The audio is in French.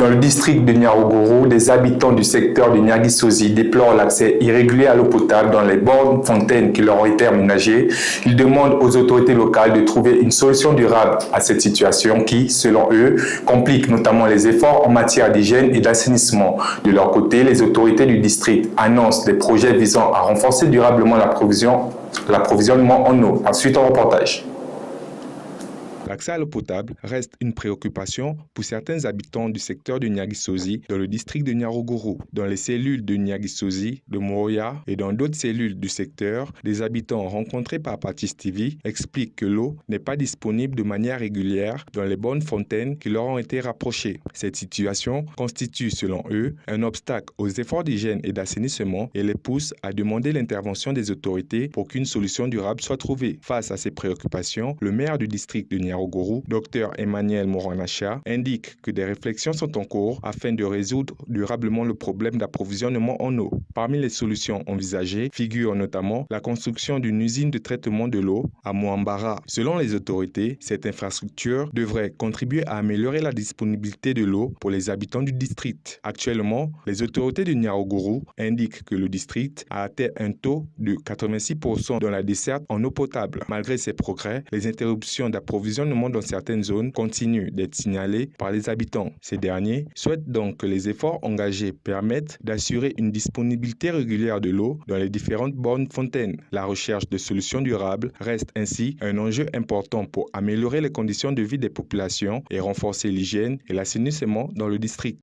Dans le district de Nyaruguru, des habitants du secteur de Nyagisozi déplorent l'accès irrégulier à l'eau potable dans les bornes fontaines qui leur ont été aménagées. Ils demandent aux autorités locales de trouver une solution durable à cette situation qui, selon eux, complique notamment les efforts en matière d'hygiène et d'assainissement. De leur côté, les autorités du district annoncent des projets visant à renforcer durablement l'approvisionnement en eau. Ensuite, un reportage. L'accès à l'eau potable reste une préoccupation pour certains habitants du secteur de Nyagisozi dans le district de Nyaruguru. Dans les cellules de Nyagisozi, de Moroya et dans d'autres cellules du secteur, des habitants rencontrés par Patis TV expliquent que l'eau n'est pas disponible de manière régulière dans les bonnes fontaines qui leur ont été rapprochées. Cette situation constitue, selon eux, un obstacle aux efforts d'hygiène et d'assainissement et les pousse à demander l'intervention des autorités pour qu'une solution durable soit trouvée. Face à ces préoccupations, le maire du district de Nyaruguru, Dr Emmanuel Moranacha, indique que des réflexions sont en cours afin de résoudre durablement le problème d'approvisionnement en eau. Parmi les solutions envisagées figure notamment la construction d'une usine de traitement de l'eau à Moambara. Selon les autorités, cette infrastructure devrait contribuer à améliorer la disponibilité de l'eau pour les habitants du district. Actuellement, les autorités de Nyaruguru indiquent que le district a atteint un taux de 86% dans la desserte en eau potable. Malgré ces progrès, les interruptions d'approvisionnement dans certaines zones continuent d'être signalées par les habitants. Ces derniers souhaitent donc que les efforts engagés permettent d'assurer une disponibilité régulière de l'eau dans les différentes bornes fontaines. La recherche de solutions durables reste ainsi un enjeu important pour améliorer les conditions de vie des populations et renforcer l'hygiène et l'assainissement dans le district.